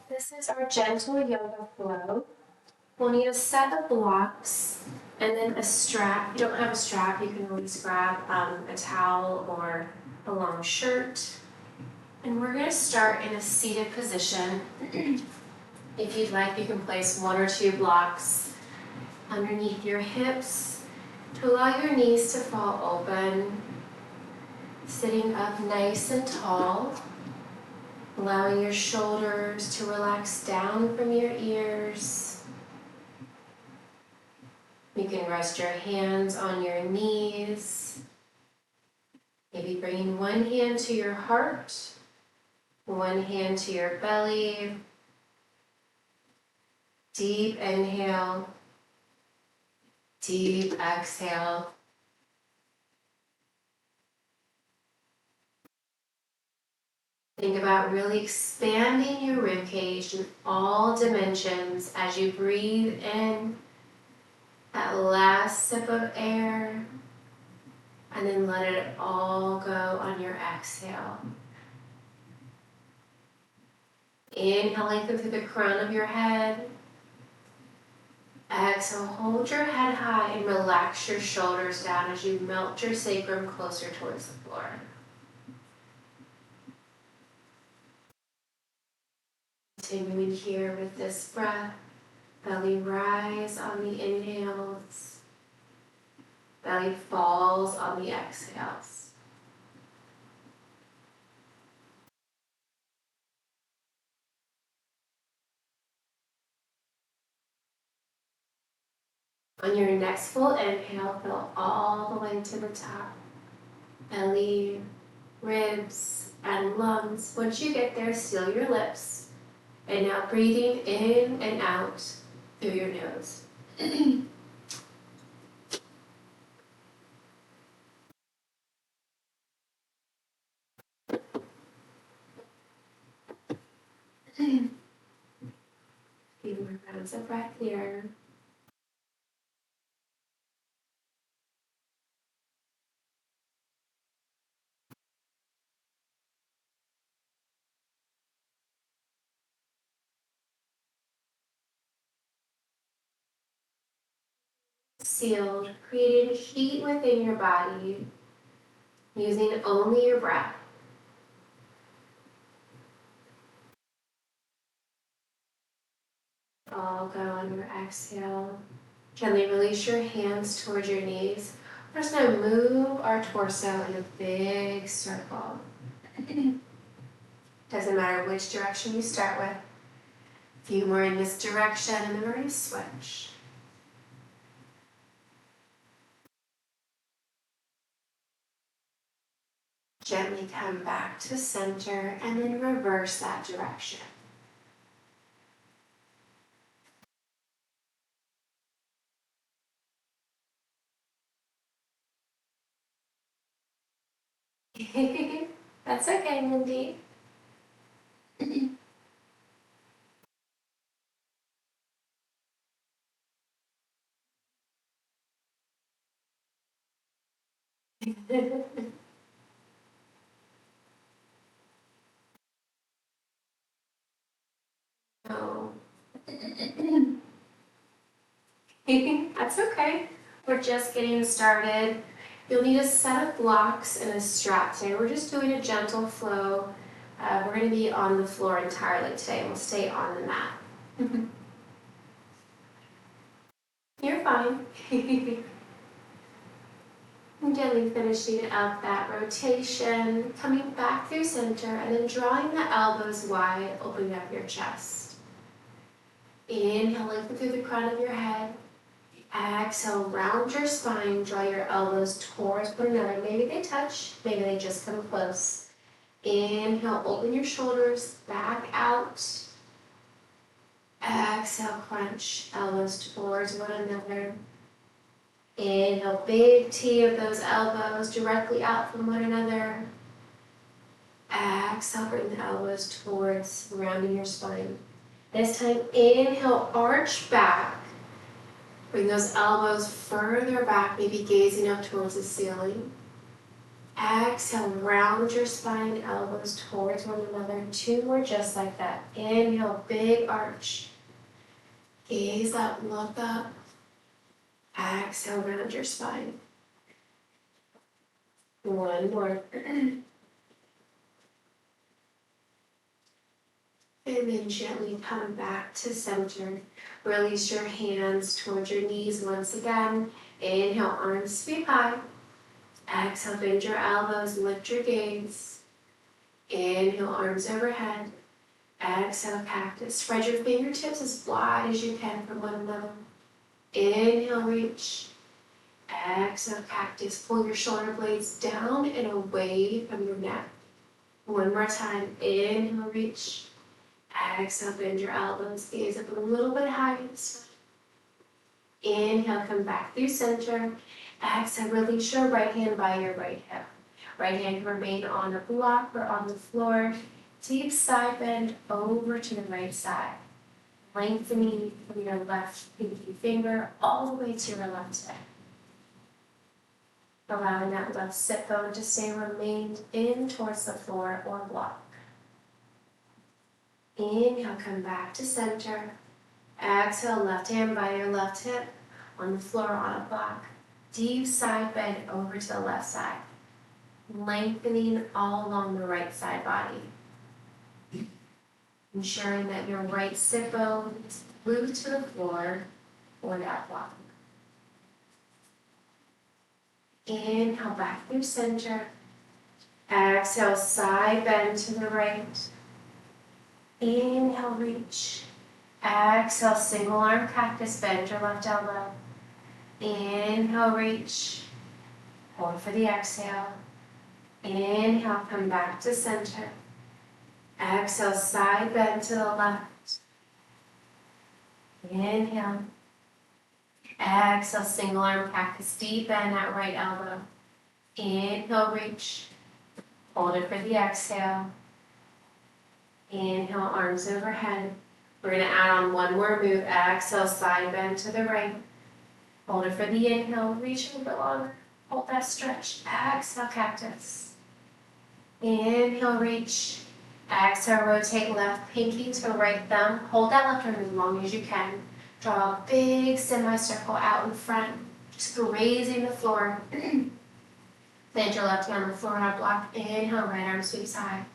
This is our gentle yoga flow. We'll need a set of blocks and then a strap. If you don't have a strap, you can always grab a towel or a long shirt. And we're going to start in a seated position. If you'd like, you can place 1 or 2 blocks underneath your hips to allow your knees to fall open. Sitting up nice and tall. Allowing your shoulders to relax down from your ears. You can rest your hands on your knees. Maybe bringing one hand to your heart, one hand to your belly. Deep inhale, deep exhale. Think about really expanding your ribcage in all dimensions as you breathe in that last sip of air, and then let it all go on your exhale. Inhale, lengthen through the crown of your head. Exhale, hold your head high and relax your shoulders down as you melt your sacrum closer towards the floor. Continuing here with this breath, belly rise on the inhales, belly falls on the exhales. On your next full inhale, fill all the way to the top, belly, ribs, and lungs. Once you get there, seal your lips. And now breathing in and out through your nose. Few more rounds of breath here. Sealed, creating heat within your body, using only your breath. All go on your exhale. Gently release your hands towards your knees. We're just going to move our torso in a big circle. Doesn't matter which direction you start with. A few more in this direction, and then we're going to switch. Gently come back to center and then reverse that direction. That's okay, Mindy. No. That's okay. We're just getting started. You'll need a set of blocks and a strap today. We're just doing a gentle flow. We're going to be on the floor entirely today. We'll stay on the mat. You're fine. Gently finishing up that rotation, coming back through center, and then drawing the elbows wide, opening up your chest. Inhale, lengthen through the crown of your head. Exhale, round your spine, draw your elbows towards one another. Maybe they touch, maybe they just come close. Inhale, open your shoulders back out. Exhale, crunch, elbows towards one another. Inhale, big T of those elbows directly out from one another. Exhale, bring the elbows towards, rounding your spine. This time, inhale, arch back. Bring those elbows further back, maybe gazing up towards the ceiling. Exhale, round your spine, elbows towards one another. 2 more just like that. Inhale, big arch. Gaze up, look up. Exhale, round your spine. 1 more. And then gently come back to center. Release your hands towards your knees once again. Inhale, arms sweep high. Exhale, bend your elbows, lift your gaze. Inhale, arms overhead. Exhale, cactus. Spread your fingertips as wide as you can from one another. Inhale, reach. Exhale, cactus. Pull your shoulder blades down and away from your neck. 1 more time. Inhale, reach. Exhale, bend your elbows. Gaze up a little bit higher this time. Inhale, come back through center. Exhale, release your right hand by your right hip. Right hand can remain on a block or on the floor. Deep side bend over to the right side. Lengthening from your left pinky finger all the way to your left hip. Allowing that left sit bone to stay remained in towards the floor or block. Inhale, come back to center. Exhale, left hand by your left hip on the floor on a block. Deep side bend over to the left side. Lengthening all along the right side body. Ensuring that your right sit bone is glued to the floor or that block. Inhale, back through center. Exhale, side bend to the right. Inhale, reach. Exhale, single arm cactus, bend your left elbow. Inhale, reach. Hold for the exhale. Inhale, come back to center. Exhale, side bend to the left. Inhale. Exhale, single arm cactus, deep bend that right elbow. Inhale, reach. Hold it for the exhale. Inhale, arms overhead. We're going to add on 1 more move. Exhale, side bend to the right. Hold it for the inhale. Reach a little bit longer. Hold that stretch. Exhale, cactus. Inhale, reach. Exhale, rotate left pinky to right thumb. Hold that left arm as long as you can. Draw a big semicircle out in front, just grazing the floor. Plant your left hand on the floor on a block. Inhale, right arm sweeps high.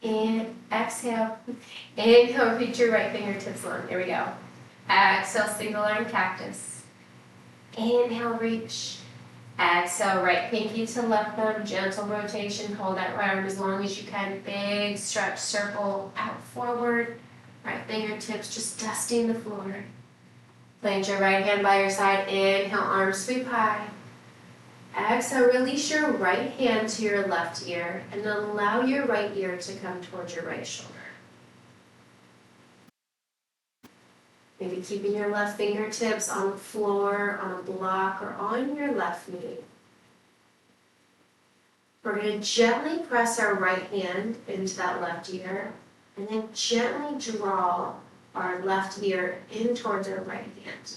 And exhale. Inhale, reach your right fingertips long. There we go. Exhale, single arm cactus. Inhale, reach. Exhale, right pinky to left thumb, gentle rotation. Hold that right arm as long as you can. Big stretch, circle out forward. Right fingertips just dusting the floor. Plant your right hand by your side. Inhale, arms sweep high. Exhale, release your right hand to your left ear and allow your right ear to come towards your right shoulder. Maybe keeping your left fingertips on the floor, on a block, or on your left knee. We're going to gently press our right hand into that left ear and then gently draw our left ear in towards our right hand.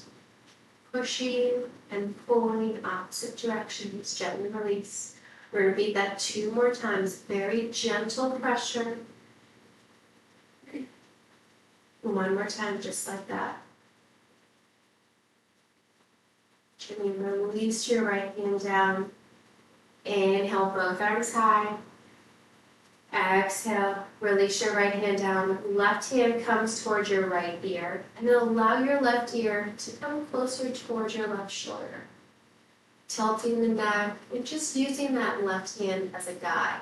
Pushing and pulling opposite directions, gently release. We're going to repeat that 2 more times. Very gentle pressure. 1 more time, just like that. Gently release your right hand down. Inhale, both arms high. Exhale, release your right hand down. Left hand comes towards your right ear. And then allow your left ear to come closer towards your left shoulder. Tilting the neck and just using that left hand as a guide.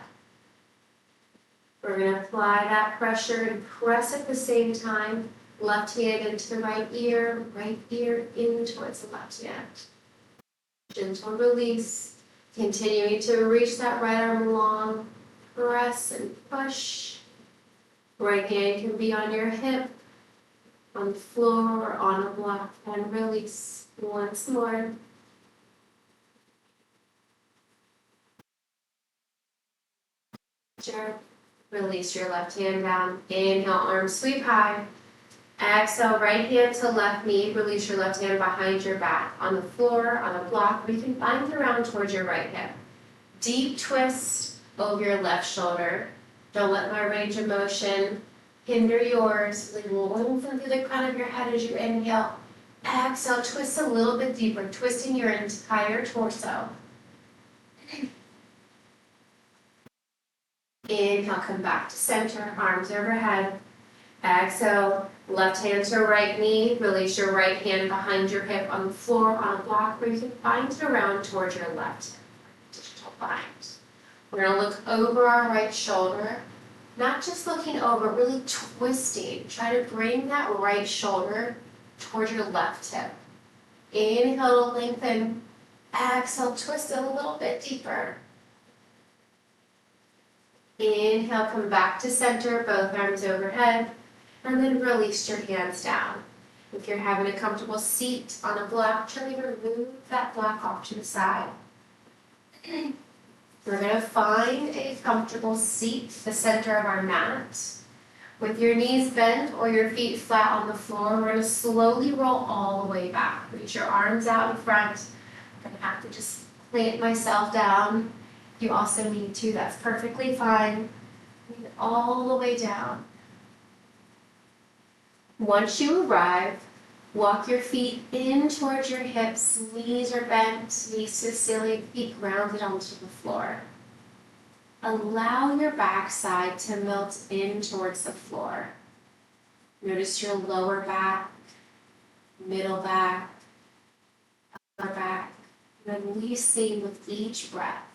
We're going to apply that pressure and press at the same time. Left hand into the right ear in towards the left hand. Gentle release. Continuing to reach that right arm along. Press and push. Right hand can be on your hip, on the floor, or on a block, and release once more. Release your left hand down. Inhale, arms sweep high. Exhale, right hand to left knee. Release your left hand behind your back, on the floor, on a block, or you can bind around towards your right hip. Deep twist over your left shoulder. Don't let my range of motion hinder yours. Really lengthen through the crown of your head as you inhale. Exhale, twist a little bit deeper, twisting your entire torso. Inhale, come back to center, arms overhead. Exhale, left hand to right knee. Release your right hand behind your hip on the floor on a block where you can find it around towards your left hip. Digital bind. We're going to look over our right shoulder. Not just looking over, really twisting. Try to bring that right shoulder towards your left hip. Inhale to lengthen. Exhale, twist it a little bit deeper. Inhale, come back to center, both arms overhead, and then release your hands down. If you're having a comfortable seat on a block, try to remove that block off to the side. We're going to find a comfortable seat, the center of our mat. With your knees bent or your feet flat on the floor, we're going to slowly roll all the way back. Reach your arms out in front. I'm going to have to just plant myself down. You also need to, that's perfectly fine. Bring it all the way down. Once you arrive, walk your feet in towards your hips, knees are bent, knees to the ceiling, feet grounded onto the floor. Allow your backside to melt in towards the floor. Notice your lower back, middle back, upper back, releasing with each breath.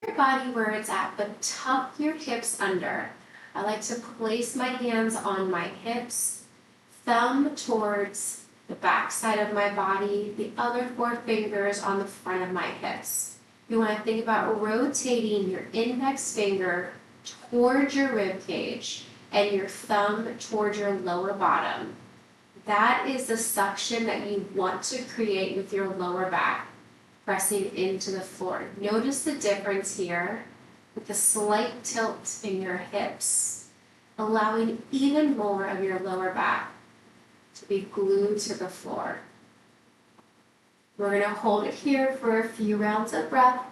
Your body where it's at, but tuck your hips under. I like to place my hands on my hips, thumb towards the back side of my body, the other 4 fingers on the front of my hips. You want to think about rotating your index finger towards your rib cage and your thumb towards your lower bottom. That is the suction that you want to create with your lower back, pressing into the floor. Notice the difference here with the slight tilt in your hips, allowing even more of your lower back to be glued to the floor. We're going to hold it here for a few rounds of breath.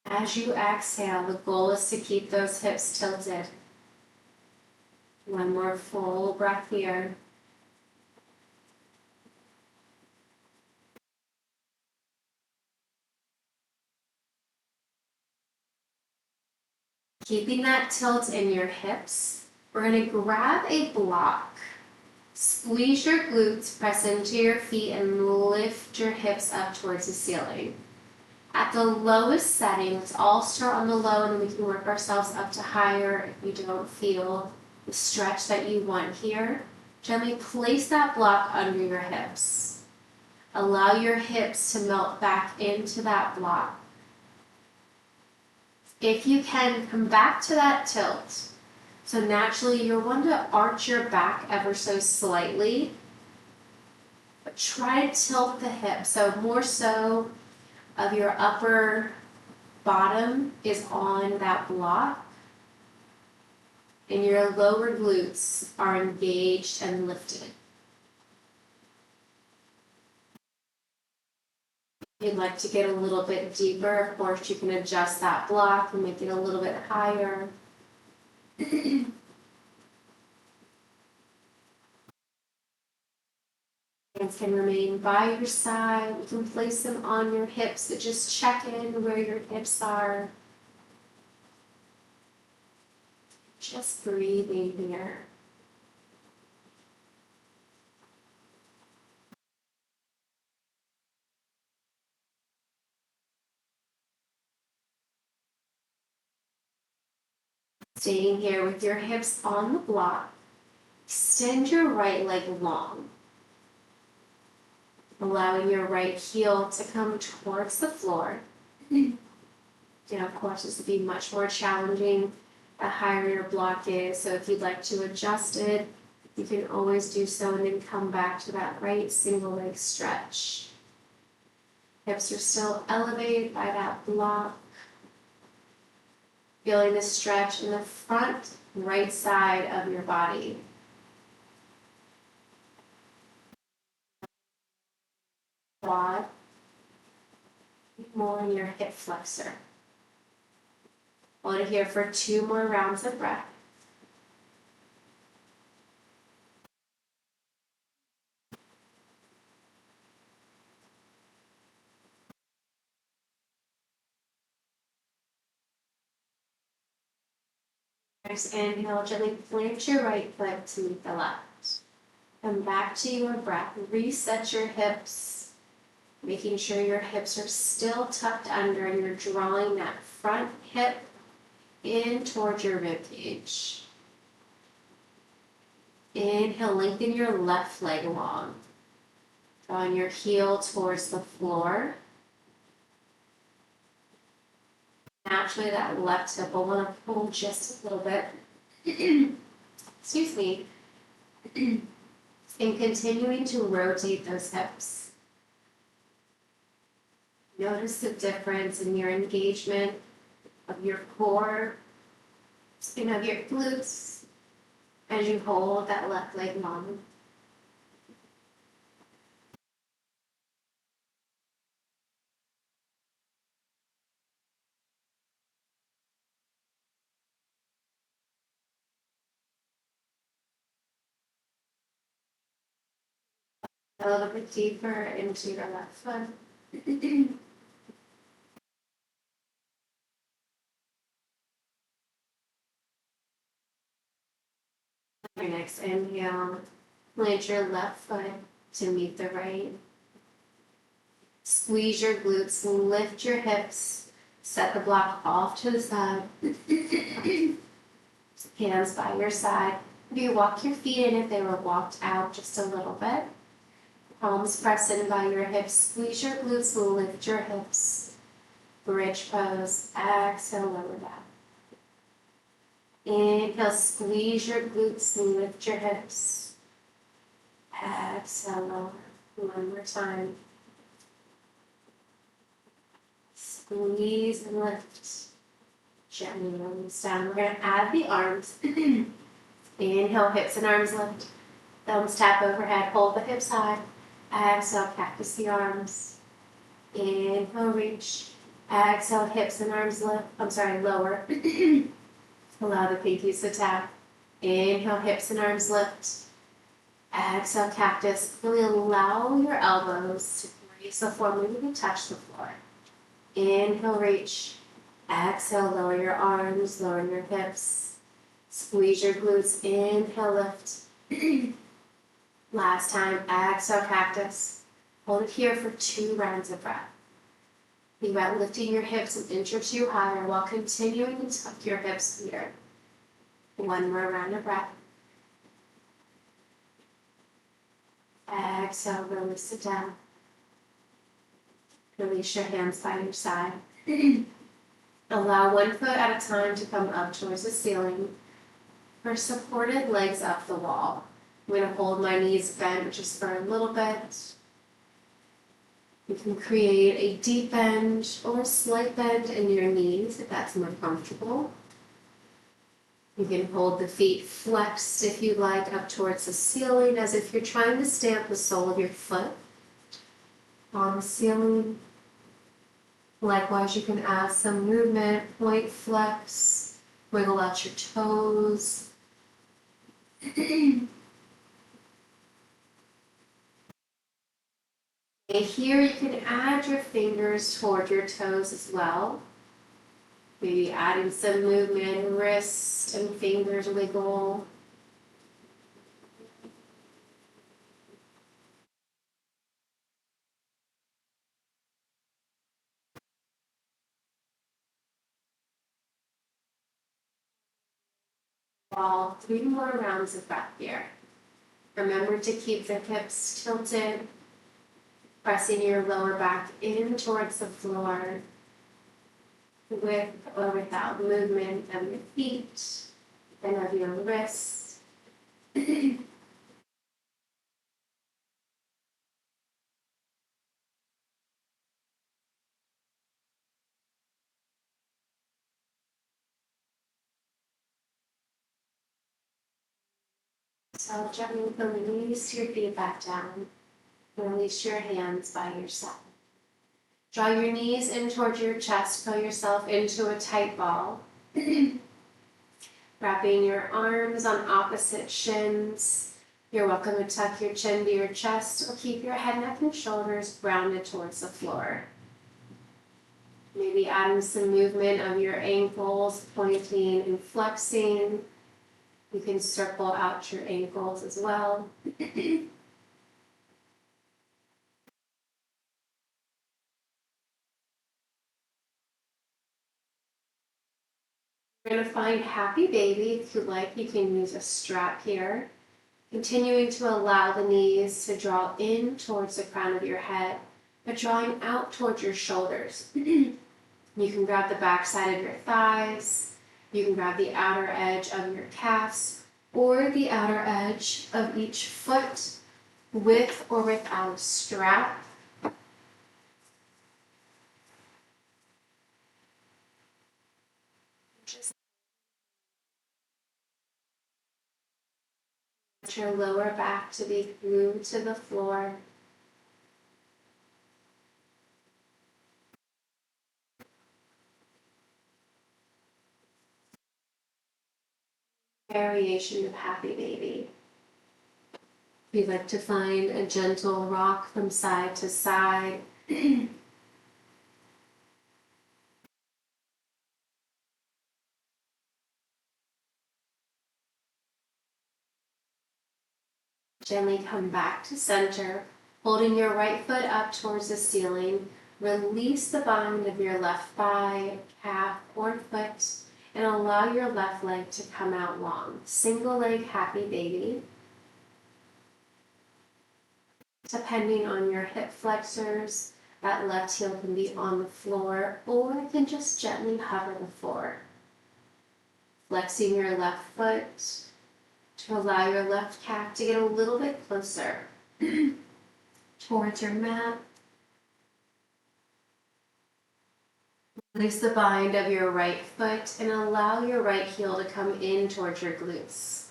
As you exhale, the goal is to keep those hips tilted. One more full breath here. Keeping that tilt in your hips, we're going to grab a block. Squeeze your glutes, press into your feet, and lift your hips up towards the ceiling. At the lowest setting, let's all start on the low and then we can work ourselves up to higher if you don't feel the stretch that you want here. Gently place that block under your hips. Allow your hips to melt back into that block. If you can, come back to that tilt. So naturally, you'll want to arch your back ever so slightly, but try to tilt the hips. So more so of your upper bottom is on that block, and your lower glutes are engaged and lifted. If you'd like to get a little bit deeper, of course, you can adjust that block and make it a little bit higher. Hands can remain by your side. You can place them on your hips, but just check in where your hips are. Just breathing here. Staying here with your hips on the block. Extend your right leg long, allowing your right heel to come towards the floor. And of course, this would be much more challenging the higher your block is. So if you'd like to adjust it, you can always do so and then come back to that right single leg stretch. Hips are still elevated by that block. Feeling the stretch in the front right side of your body. Quad, more in your hip flexor. Hold it here for 2 more rounds of breath. Next inhale, gently plant your right foot to meet the left. Come back to your breath. Reset your hips, making sure your hips are still tucked under and you're drawing that front hip in towards your rib cage. Inhale, lengthen your left leg long. Drawing your heel towards the floor. Naturally, that left hip will want to pull just a little bit. Excuse me. And continuing to rotate those hips. Notice the difference in your engagement of your core and of your glutes as you hold that left leg long. A little bit deeper into your left foot. Your next inhale, plant your left foot to meet the right. Squeeze your glutes, lift your hips, set the block off to the side. Hands by your side. Maybe walk your feet in if they were walked out just a little bit. Palms press in by your hips. Squeeze your glutes, lift your hips. Bridge pose. Exhale, lower down. Inhale, squeeze your glutes, lift your hips. Exhale, lower. One more time. Squeeze and lift. Gently release down. We're going to add the arms. Inhale, hips and arms lift. Thumbs tap overhead. Hold the hips high. Exhale, cactus the arms. Inhale, reach. Exhale, hips and arms lift. Lower. Allow the pinkies to tap. Inhale, hips and arms lift. Exhale, cactus. Really allow your elbows to raise the floor, maybe to touch the floor. Inhale, reach. Exhale, lower your arms, lower your hips. Squeeze your glutes. Inhale, lift. Last time, exhale, cactus. Hold it here for 2 rounds of breath. Think about lifting your hips an inch or 2 higher while continuing to tuck your hips here. 1 more round of breath. Exhale, release it down. Release your hands by your side. Allow 1 foot at a time to come up towards the ceiling. For supported legs up the wall. I'm going to hold my knees bent just for a little bit. You can create a deep bend or a slight bend in your knees if that's more comfortable. You can hold the feet flexed if you like up towards the ceiling as if you're trying to stamp the sole of your foot on the ceiling. Likewise, you can add some movement, point flex, wiggle out your toes. And here you can add your fingers toward your toes as well. Maybe adding some movement, wrist and fingers wiggle. All 3 more rounds of breath here. Remember to keep the hips tilted, pressing your lower back in towards the floor. with or without movement of your feet and of your wrists. So gently release your feet back down. Release your hands by your side. Draw your knees in towards your chest. Pull yourself into a tight ball. Wrapping your arms on opposite shins. You're welcome to tuck your chin to your chest or keep your head, neck, and shoulders grounded towards the floor. Maybe adding some movement of your ankles, pointing and flexing. You can circle out your ankles as well. You're going to find happy baby. If you like, you can use a strap here. Continuing to allow the knees to draw in towards the crown of your head, but drawing out towards your shoulders. You can grab the back side of your thighs. You can grab the outer edge of your calves or the outer edge of each foot with or without a strap. Just let your lower back to be glued to the floor. Variation of happy baby. We like to find a gentle rock from side to side. Gently come back to center, holding your right foot up towards the ceiling. Release the bind of your left thigh, calf, or foot, and allow your left leg to come out long. Single leg happy baby. Depending on your hip flexors, that left heel can be on the floor or it can just gently hover the floor. Flexing your left foot to allow your left calf to get a little bit closer towards your mat. Release the bind of your right foot and allow your right heel to come in towards your glutes.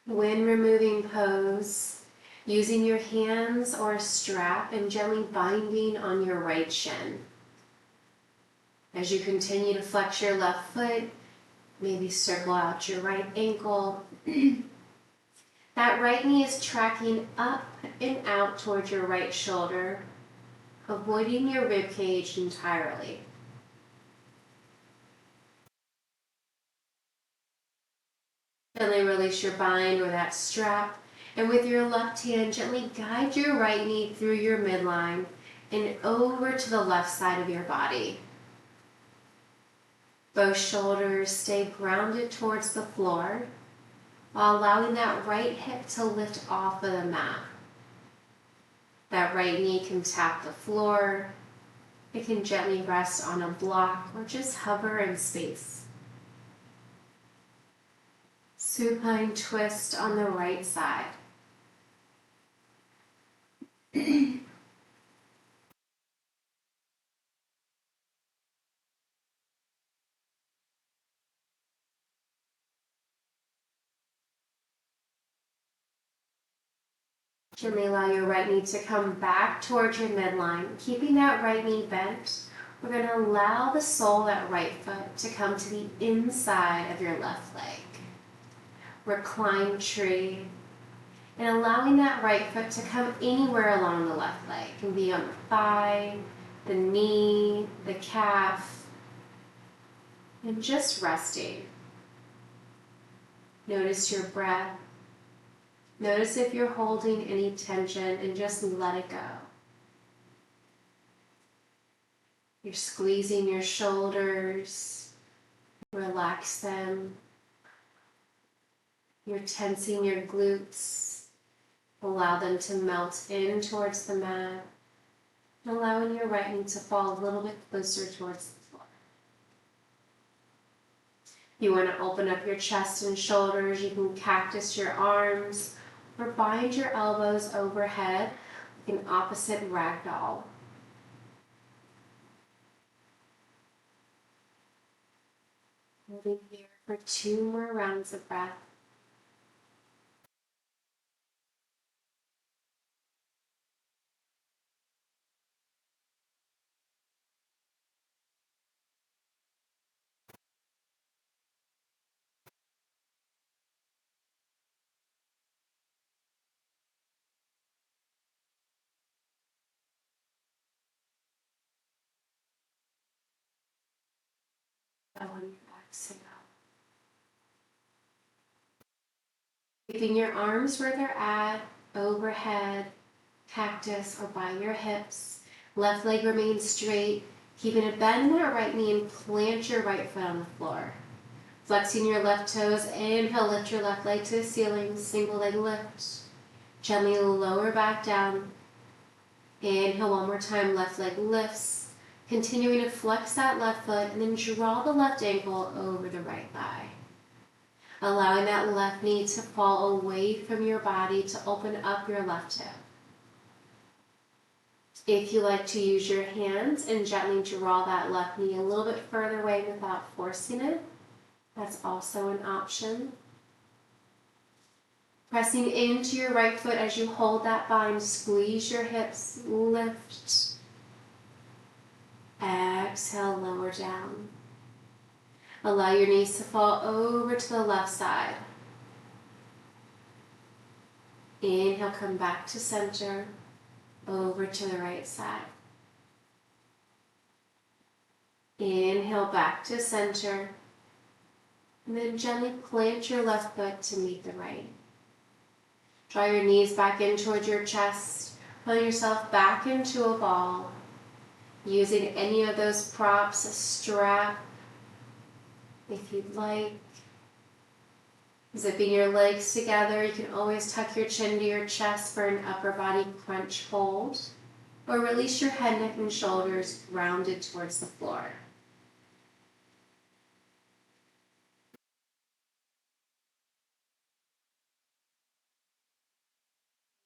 When removing pose, using your hands or a strap and gently binding on your right shin. As you continue to flex your left foot, maybe circle out your right ankle. That right knee is tracking up and out towards your right shoulder, avoiding your rib cage entirely. Gently release your bind or that strap, and with your left hand, gently guide your right knee through your midline and over to the left side of your body. Both shoulders stay grounded towards the floor, while allowing that right hip to lift off of the mat. That right knee can tap the floor. It can gently rest on a block or just hover in space. Supine twist on the right side. Gently allow your right knee to come back towards your midline. Keeping that right knee bent, we're going to allow the sole of that right foot to come to the inside of your left leg. Recline tree. And allowing that right foot to come anywhere along the left leg. It can be on the thigh, the knee, the calf. And just resting. Notice your breath. Notice if you're holding any tension and just let it go. You're squeezing your shoulders, relax them. You're tensing your glutes, Allow them to melt in towards the mat, allowing your right knee to fall a little bit closer towards the floor. You want to open up your chest and shoulders. You can cactus your arms or bind your elbows overhead like an opposite ragdoll. Holding here for 2 more rounds of breath. On your exhale. Keeping your arms where they're at, overhead, cactus, or by your hips. Left leg remains straight. Keeping a bend in that right knee and plant your right foot on the floor. Flexing your left toes, inhale, lift your left leg to the ceiling, single leg lift. Gently lower back down. Inhale one more time, left leg lifts. Continuing to flex that left foot and then draw the left ankle over the right thigh. Allowing that left knee to fall away from your body to open up your left hip. If you like to use your hands and gently draw that left knee a little bit further away without forcing it, that's also an option. Pressing into your right foot as you hold that bind, squeeze your hips, lift. Exhale, lower down. Allow your knees to fall over to the left side. Inhale, come back to center, over to the right side. Inhale, back to center, and then gently plant your left foot to meet the right. Draw your knees back in towards your chest, pull yourself back into a ball. Using any of those props, a strap, if you'd like. Zipping your legs together, you can always tuck your chin to your chest for an upper body crunch hold, or release your head, neck, and shoulders grounded towards the floor.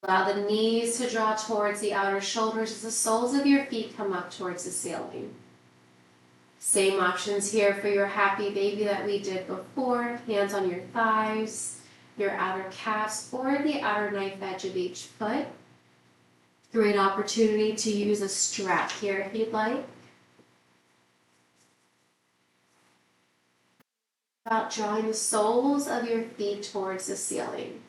Allow the knees to draw towards the outer shoulders as the soles of your feet come up towards the ceiling. Same options here for your happy baby that we did before. Hands on your thighs, your outer calves, or the outer knife edge of each foot. Great opportunity to use a strap here if you'd like. About drawing the soles of your feet towards the ceiling.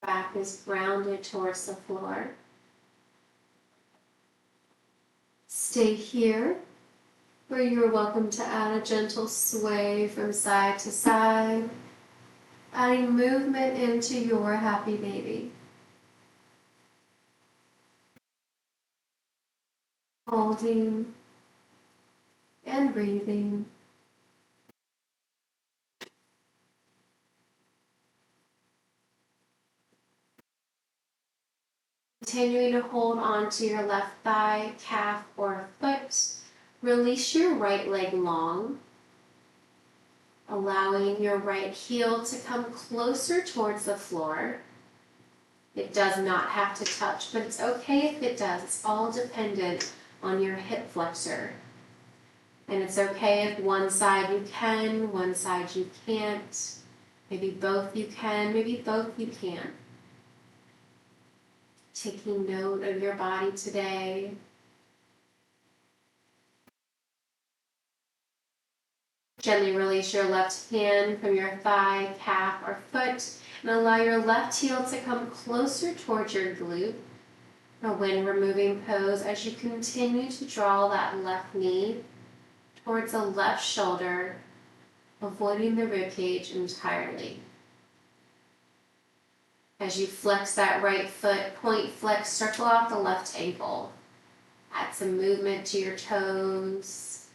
Back is grounded towards the floor. Stay here, where you're welcome to add a gentle sway from side to side, adding movement into your happy baby. Holding and breathing. Continuing to hold on to your left thigh, calf, or foot. Release your right leg long, allowing your right heel to come closer towards the floor. It does not have to touch, but it's okay if it does. It's all dependent on your hip flexor. And it's okay if one side you can, one side you can't. Maybe both you can, maybe both you can't. Taking note of your body today. Gently release your left hand from your thigh, calf, or foot, and allow your left heel to come closer towards your glute. A wind removing pose as you continue to draw that left knee towards the left shoulder, avoiding the ribcage entirely. As you flex that right foot, point, flex, circle out the left ankle. Add some movement to your toes.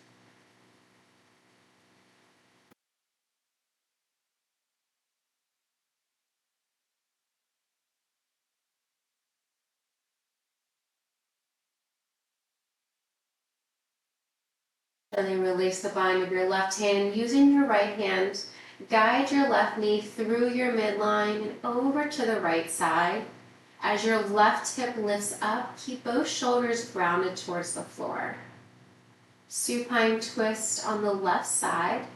And then release the bind of your left hand. Using your right hand, guide your left knee through your midline and over to the right side. As your left hip lifts up, keep both shoulders grounded towards the floor. Supine twist on the left side.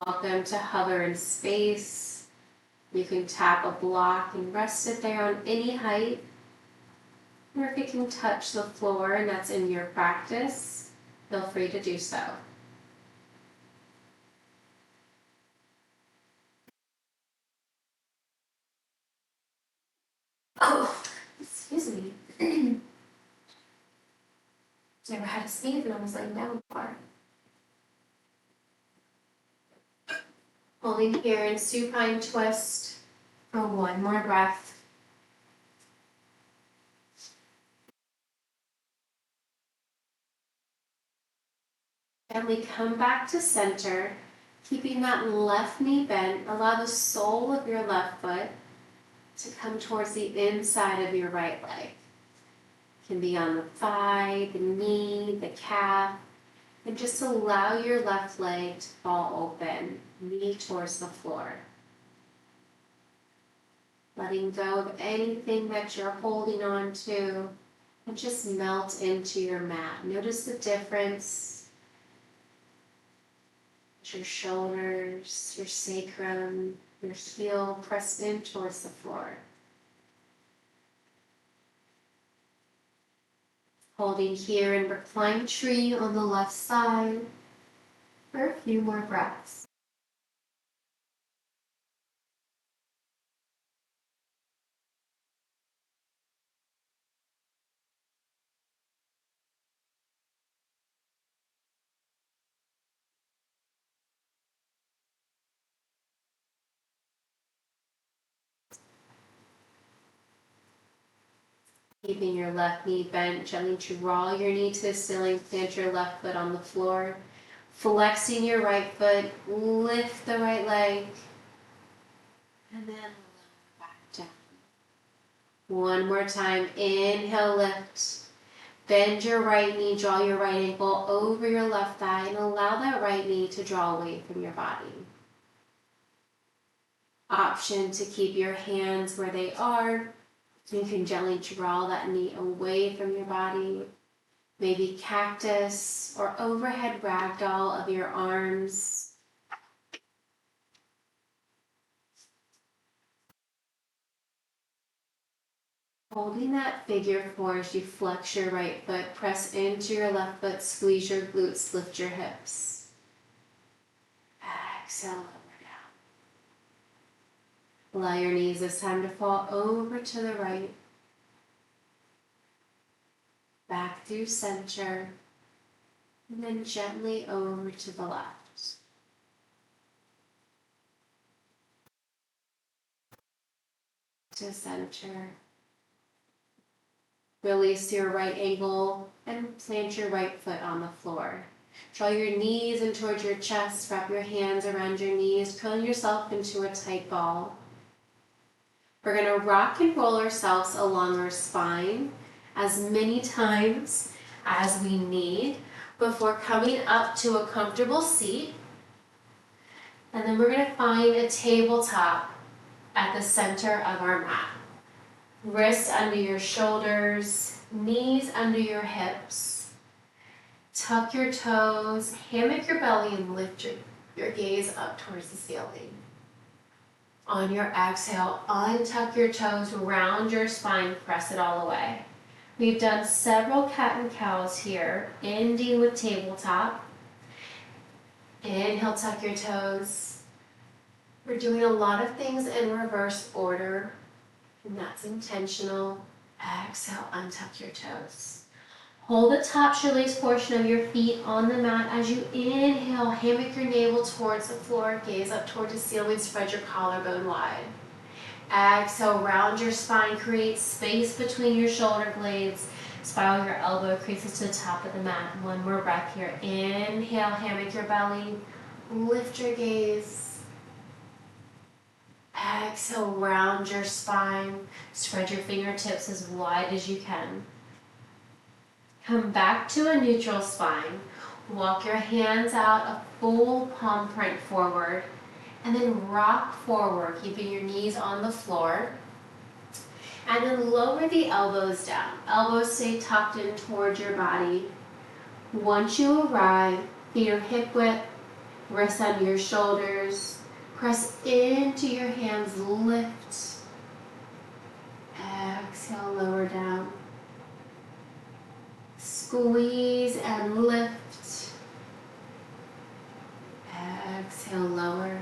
Welcome to hover in space. You can tap a block and rest it there on any height. Or if it can touch the floor and that's in your practice, feel free to do so. Oh, excuse me. Never had a sneeze when I was laying down before. Holding here in supine twist for one more breath. Gently come back to center, keeping that left knee bent. Allow the sole of your left foot to come towards the inside of your right leg. It can be on the thigh, the knee, the calf, and just allow your left leg to fall open, knee towards the floor. Letting go of anything that you're holding on to and just melt into your mat. Notice the difference. Your shoulders, your sacrum, your heel pressed in towards the floor. Holding here in reclined tree on the left side for a few more breaths. Keeping your left knee bent, gently draw your knee to the ceiling, plant your left foot on the floor. Flexing your right foot, lift the right leg, and then lower back down. One more time, inhale, lift. Bend your right knee, draw your right ankle over your left thigh, and allow that right knee to draw away from your body. Option to keep your hands where they are. You can gently draw that knee away from your body. Maybe cactus or overhead ragdoll of your arms. Holding that figure four as you flex your right foot, press into your left foot, squeeze your glutes, lift your hips. Exhale, lower down. Allow your knees this time to fall over to the right. Back through center, and then gently over to the left. To center. Release your right ankle and plant your right foot on the floor. Draw your knees in towards your chest, wrap your hands around your knees, curling yourself into a tight ball. We're going to rock and roll ourselves along our spine as many times as we need before coming up to a comfortable seat. And then we're going to find a tabletop at the center of our mat. Wrists under your shoulders, knees under your hips. Tuck your toes, hammock your belly, and lift your gaze up towards the ceiling. On your exhale, untuck your toes, round your spine, press it all the way. We've done several cat and cows here, ending with tabletop. Inhale, tuck your toes. We're doing a lot of things in reverse order, and that's intentional. Exhale, untuck your toes. Hold the top shoelace portion of your feet on the mat as you inhale, hammock your navel towards the floor, gaze up toward the ceiling, spread your collarbone wide. Exhale, round your spine, create space between your shoulder blades, spiral your elbow creases to the top of the mat. One more breath here. Inhale, hammock your belly, lift your gaze. Exhale, round your spine, spread your fingertips as wide as you can. Come back to a neutral spine. Walk your hands out a full palm print forward, and then rock forward, keeping your knees on the floor. And then lower the elbows down. Elbows stay tucked in towards your body. Once you arrive, feet are hip width, wrists under your shoulders. Press into your hands, lift. Exhale, lower down. Squeeze and lift. Exhale, lower.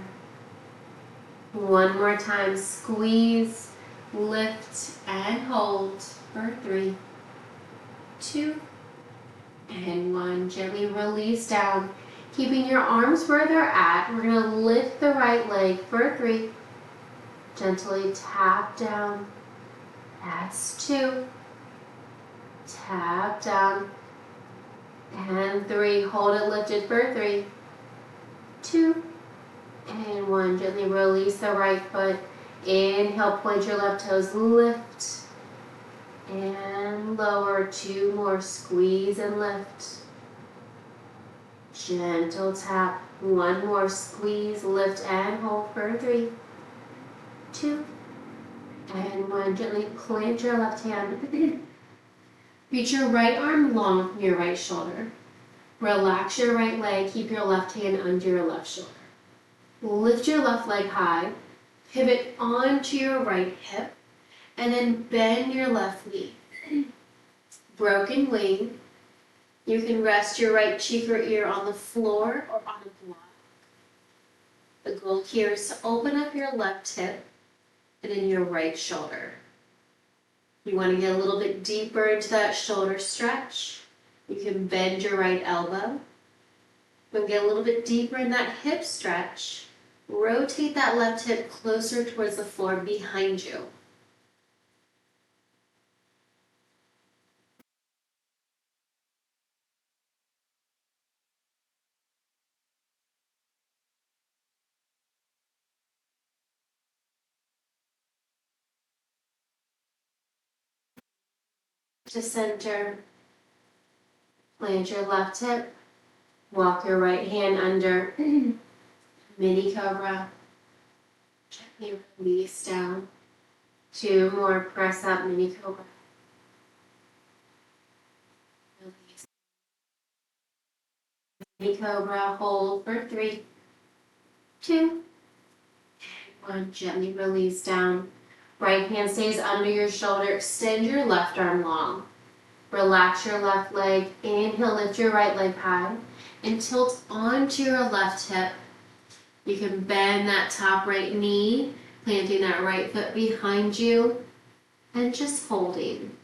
One more time, squeeze, lift, and hold for 3, 2, and 1. Gently release down, keeping your arms where they're at. We're going to lift the right leg for 3. Gently tap down. That's 2. Tap down. And 3. Hold it lifted for 3, 2, and 1. Gently release the right foot. Inhale, point your left toes, lift. And lower. 2 more. Squeeze and lift. Gentle tap. 1 more. Squeeze, lift, and hold for 3, 2, and 1. Gently plant your left hand. Reach your right arm long from your right shoulder. Relax your right leg. Keep your left hand under your left shoulder. Lift your left leg high. Pivot onto your right hip. And then bend your left knee. Broken wing. You can rest your right cheek or ear on the floor or on a block. The goal here is to open up your left hip and then your right shoulder. You want to get a little bit deeper into that shoulder stretch. You can bend your right elbow. We'll get a little bit deeper in that hip stretch. Rotate that left hip closer towards the floor behind you. To center, plant your left hip, walk your right hand under, mini cobra, gently release down, 2 more, press up, mini cobra, release, mini cobra, hold for 3, 2, and 1, gently release down, right hand stays under your shoulder, extend your left arm long. Relax your left leg. Inhale, lift your right leg high and tilt onto your left hip. You can bend that top right knee, planting that right foot behind you, and just holding.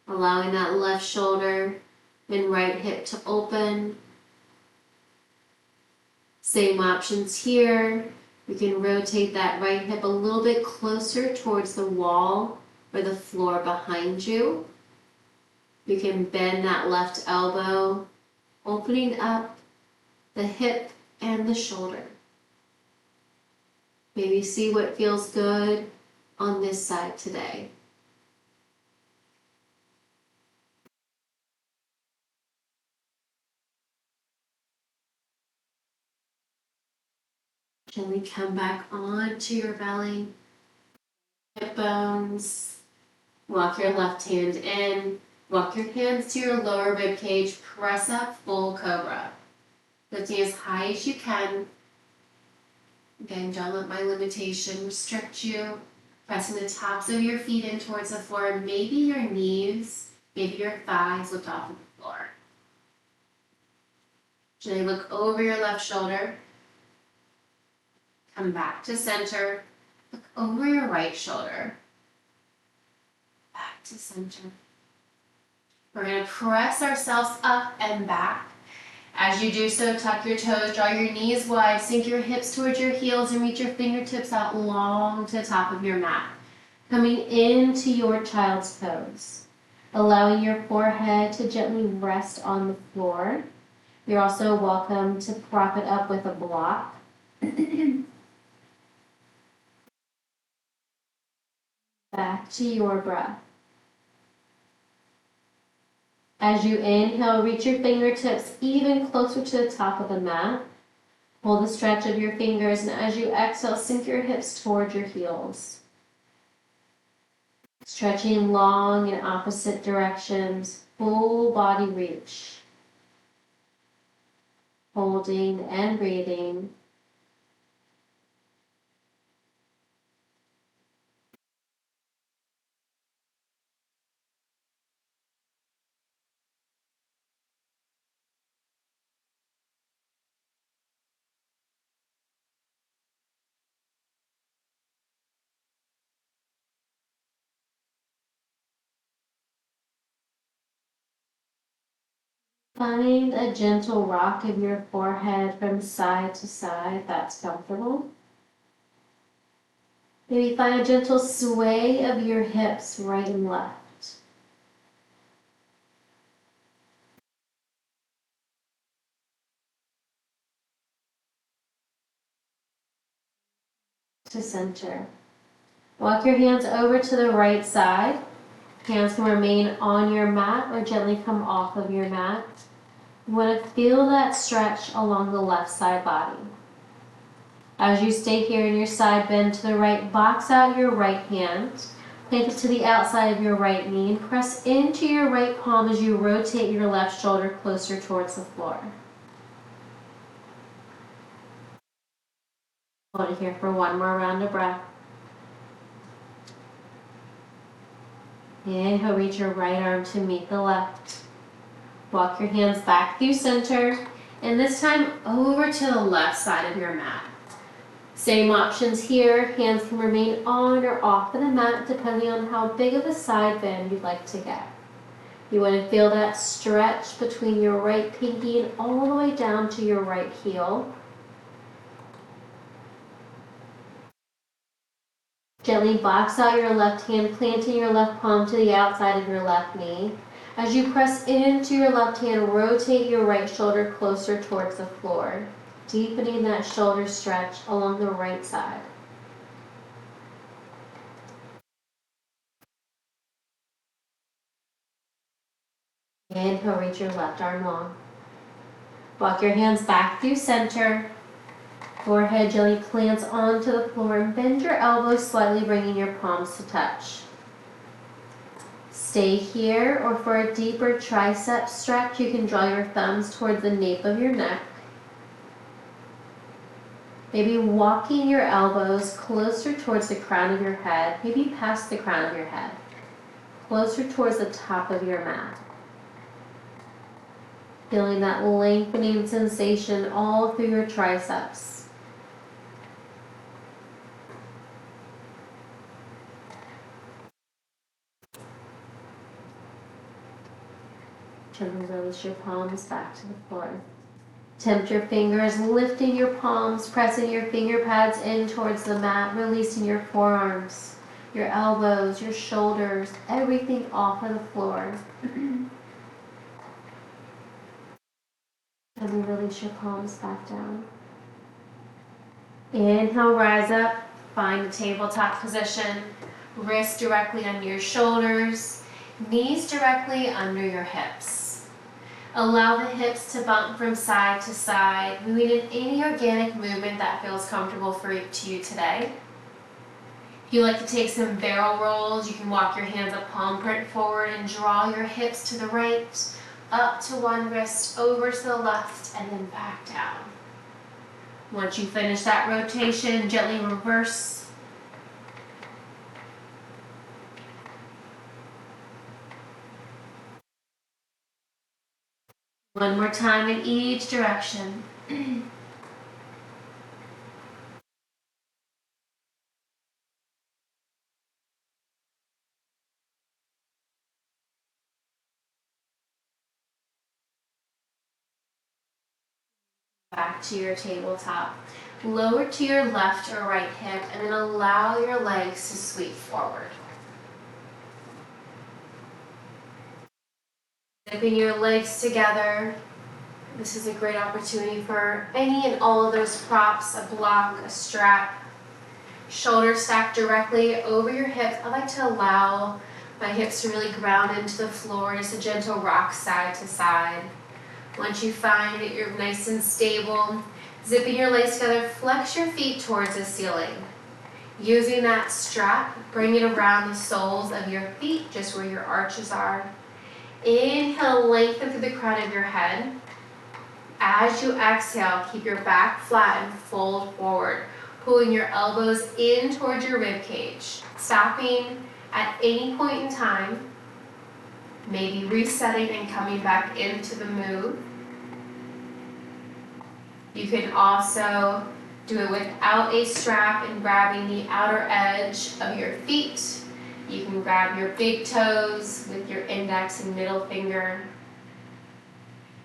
Allowing that left shoulder and right hip to open. Same options here. You can rotate that right hip a little bit closer towards the wall or the floor behind you. You can bend that left elbow, opening up the hip and the shoulder. Maybe see what feels good on this side today. Gently come back onto your belly, hip bones. Walk your left hand in. Walk your hands to your lower rib cage. Press up, full cobra. Lifting as high as you can. Again, don't let my limitation restrict you. Pressing the tops of your feet in towards the floor. Maybe your knees, maybe your thighs lift off of the floor. Gently look over your left shoulder. Come back to center. Look over your right shoulder. Back to center. We're going to press ourselves up and back. As you do so, tuck your toes, draw your knees wide, sink your hips towards your heels, and reach your fingertips out long to the top of your mat. Coming into your child's pose. Allowing your forehead to gently rest on the floor. You're also welcome to prop it up with a block. Back to your breath. As you inhale, reach your fingertips even closer to the top of the mat. Hold the stretch of your fingers, and as you exhale, sink your hips towards your heels. Stretching long in opposite directions, full body reach. Holding and breathing. Find a gentle rock of your forehead from side to side if that's comfortable. Maybe find a gentle sway of your hips right and left. To center. Walk your hands over to the right side. Hands can remain on your mat or gently come off of your mat. You want to feel that stretch along the left side body. As you stay here in your side bend to the right, box out your right hand. Plant it to the outside of your right knee and press into your right palm as you rotate your left shoulder closer towards the floor. Hold it here for one more round of breath. Inhale, reach your right arm to meet the left. Walk your hands back through center, and this time over to the left side of your mat. Same options here. Hands can remain on or off of the mat depending on how big of a side bend you'd like to get. You want to feel that stretch between your right pinky and all the way down to your right heel. Gently box out your left hand, planting your left palm to the outside of your left knee. As you press into your left hand, rotate your right shoulder closer towards the floor, deepening that shoulder stretch along the right side. Inhale, reach your left arm long. Walk your hands back through center. Forehead gently plants onto the floor and bend your elbows slightly, bringing your palms to touch. Stay here, or for a deeper tricep stretch, you can draw your thumbs towards the nape of your neck. Maybe walking your elbows closer towards the crown of your head, maybe past the crown of your head, closer towards the top of your mat. Feeling that lengthening sensation all through your triceps. Gently release your palms back to the floor. Tempt your fingers, lifting your palms, pressing your finger pads in towards the mat, releasing your forearms, your elbows, your shoulders, everything off of the floor. And then release your palms back down. Inhale, rise up, find a tabletop position, wrists directly under your shoulders, knees directly under your hips. Allow the hips to bump from side to side, moving in any organic movement that feels comfortable to you today. If you like to take some barrel rolls, you can walk your hands up palm print forward and draw your hips to the right, up to one wrist, over to the left, and then back down. Once you finish that rotation, gently reverse. One more time in each direction. Back to your tabletop. Lower to your left or right hip and then allow your legs to sweep forward. Zipping your legs together. This is a great opportunity for any and all of those props, a block, a strap. Shoulders stacked directly over your hips. I like to allow My hips are really ground into the floor, just a gentle rock side to side. Once you find that you're nice and stable, zipping your legs together, flex your feet towards the ceiling. Using that strap, bring it around the soles of your feet, just where your arches are. Inhale, lengthen through the crown of your head. As you exhale, keep your back flat and fold forward, pulling your elbows in towards your rib cage. Stopping at any point in time, maybe resetting and coming back into the move. You can also do it without a strap and grabbing the outer edge of your feet. You can grab your big toes with your index and middle finger.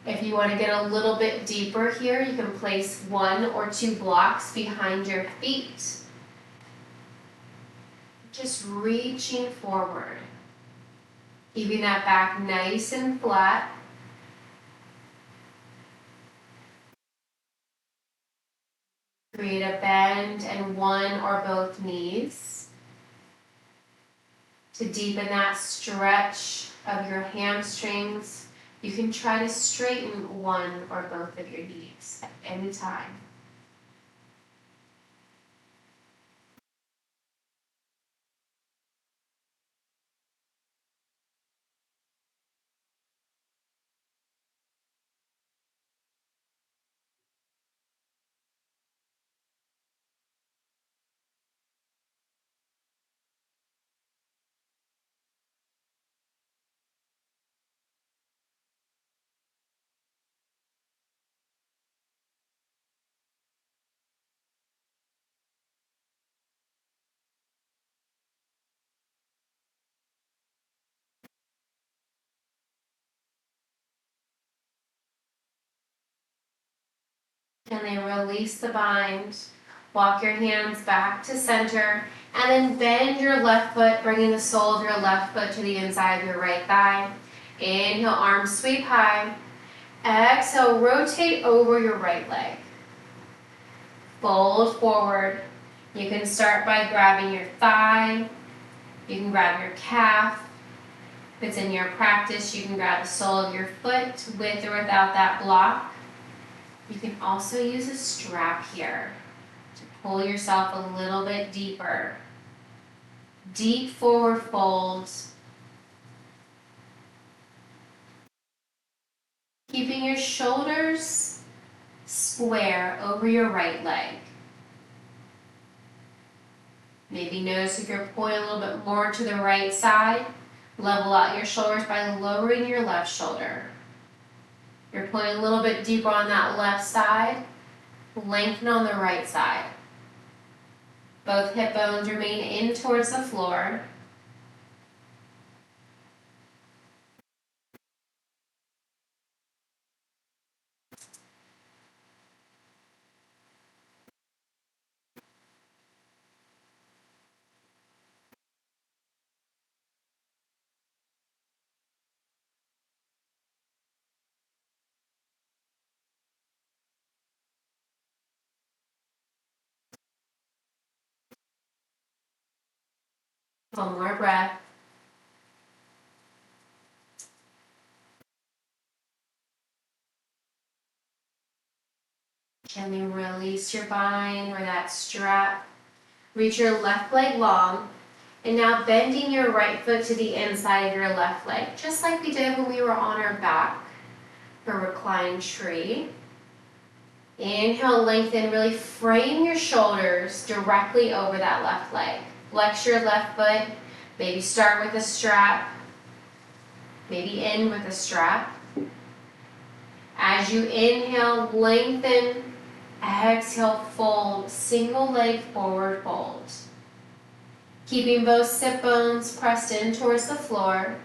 If you want to get a little bit deeper here, you can place 1 or 2 blocks behind your feet. Just reaching forward. Keeping that back nice and flat. Create a bend in one or both knees. To deepen that stretch of your hamstrings, you can try to straighten one or both of your knees at any time. And then release the bind. Walk your hands back to center. And then bend your left foot, bringing the sole of your left foot to the inside of your right thigh. Inhale, arms sweep high. Exhale, rotate over your right leg. Fold forward. You can start by grabbing your thigh. You can grab your calf. If it's in your practice, you can grab the sole of your foot with or without that block. You can also use a strap here to pull yourself a little bit deeper. Deep forward folds. Keeping your shoulders square over your right leg. Maybe notice if you're pulling a little bit more to the right side, level out your shoulders by lowering your left shoulder. You're pulling a little bit deeper on that left side, lengthen on the right side. Both hip bones remain in towards the floor. One more breath. Gently release your bind or that strap. Reach your left leg long. And now bending your right foot to the inside of your left leg, just like we did when we were on our back for reclined tree. Inhale, lengthen, really frame your shoulders directly over that left leg. Flex your left foot, maybe start with a strap, maybe end with a strap. As you inhale, lengthen, exhale, fold, single leg forward fold. Keeping both sit bones pressed in towards the floor.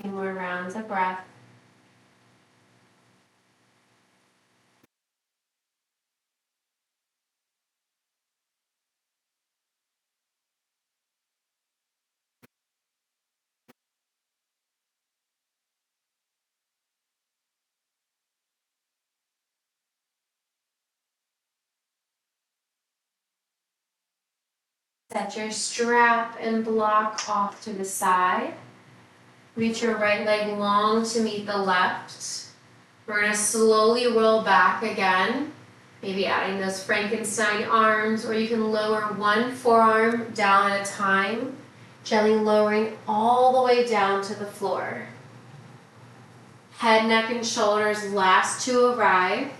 Few more rounds of breath. Set your strap and block off to the side. Reach your right leg long to meet the left. We're gonna slowly roll back again, maybe adding those Frankenstein arms, or you can lower one forearm down at a time, gently lowering all the way down to the floor. Head, neck, and shoulders last to arrive.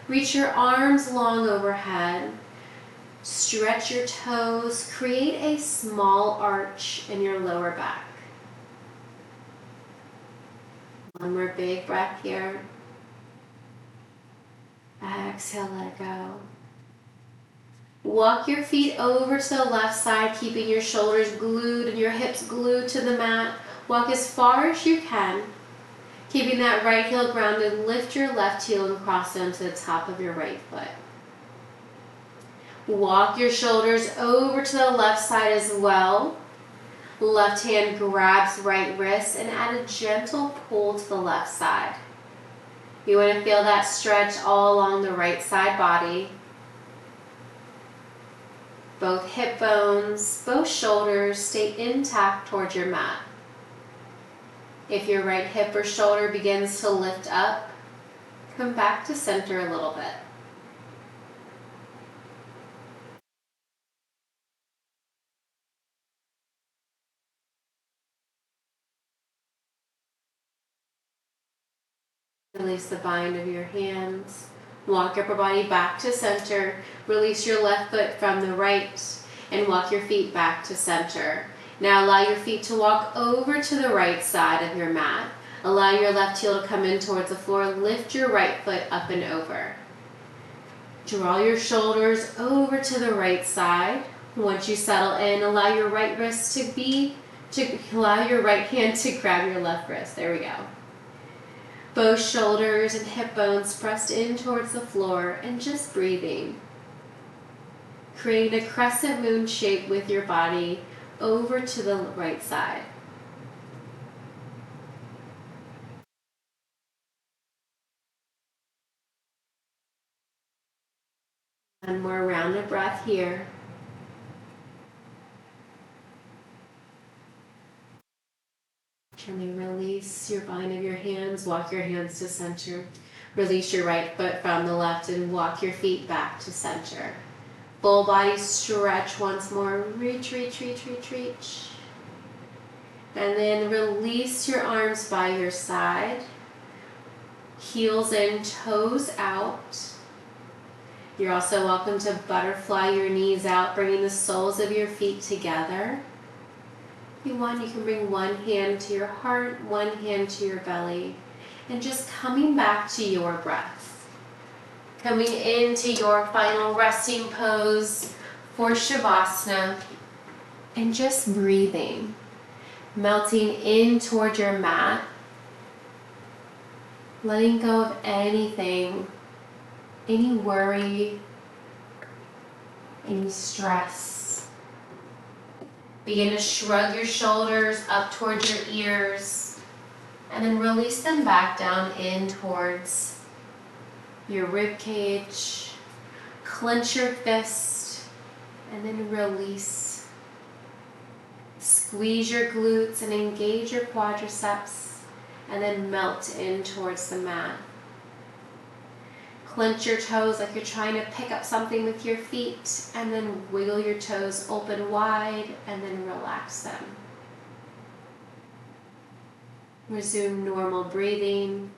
Reach your arms long overhead. Stretch your toes. Create a small arch in your lower back. One more big breath here. Exhale, let it go. Walk your feet over to the left side, keeping your shoulders glued and your hips glued to the mat. Walk as far as you can. Keeping that right heel grounded, lift your left heel and cross it onto the top of your right foot. Walk your shoulders over to the left side as well. Left hand grabs right wrist and add a gentle pull to the left side. You want to feel that stretch all along the right side body. Both hip bones, both shoulders stay intact towards your mat. If your right hip or shoulder begins to lift up, come back to center a little bit. Release the bind of your hands. Walk your upper body back to center. Release your left foot from the right and walk your feet back to center. Now allow your feet to walk over to the right side of your mat. Allow your left heel to come in towards the floor. Lift your right foot up and over. Draw your shoulders over to the right side. Once you settle in, allow your right wrist allow your right hand to grab your left wrist. There we go. Both shoulders and hip bones pressed in towards the floor and just breathing. Create a crescent moon shape with your body over to the right side. One more rounded breath here. Gently release your bind of your hands. Walk your hands to center. Release your right foot from the left and walk your feet back to center. Full body stretch once more. Reach, reach, reach, reach, reach. And then release your arms by your side. Heels in, toes out. You're also welcome to butterfly your knees out, bringing the soles of your feet together. If you want, you can bring one hand to your heart, one hand to your belly, and just coming back to your breath. Coming into your final resting pose for Shavasana, and just breathing, melting in toward your mat, letting go of anything, any worry, any stress. Begin to shrug your shoulders up towards your ears and then release them back down in towards your rib cage. Clench your fist and then release. Squeeze your glutes and engage your quadriceps and then melt in towards the mat. Clench your toes like you're trying to pick up something with your feet and then wiggle your toes open wide and then relax them. Resume normal breathing.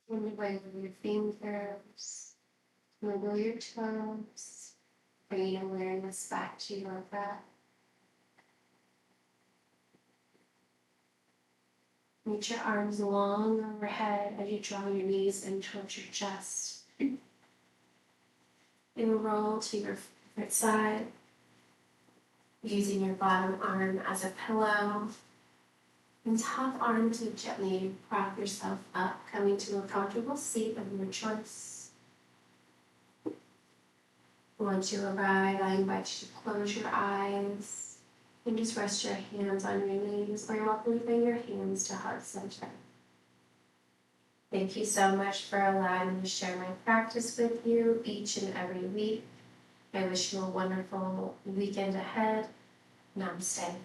Wiggle your fingers, wiggle your toes, bringing awareness back to your breath. Reach your arms long overhead as you draw your knees in towards your chest. And roll to your favorite side, using your bottom arm as a pillow. And top arm to gently prop yourself up, coming to a comfortable seat of your choice. Once you arrive, I invite you to close your eyes and just rest your hands on your knees, or you're welcome to bring your hands to heart center. Thank you so much for allowing me to share my practice with you each and every week. I wish you a wonderful weekend ahead. Namaste.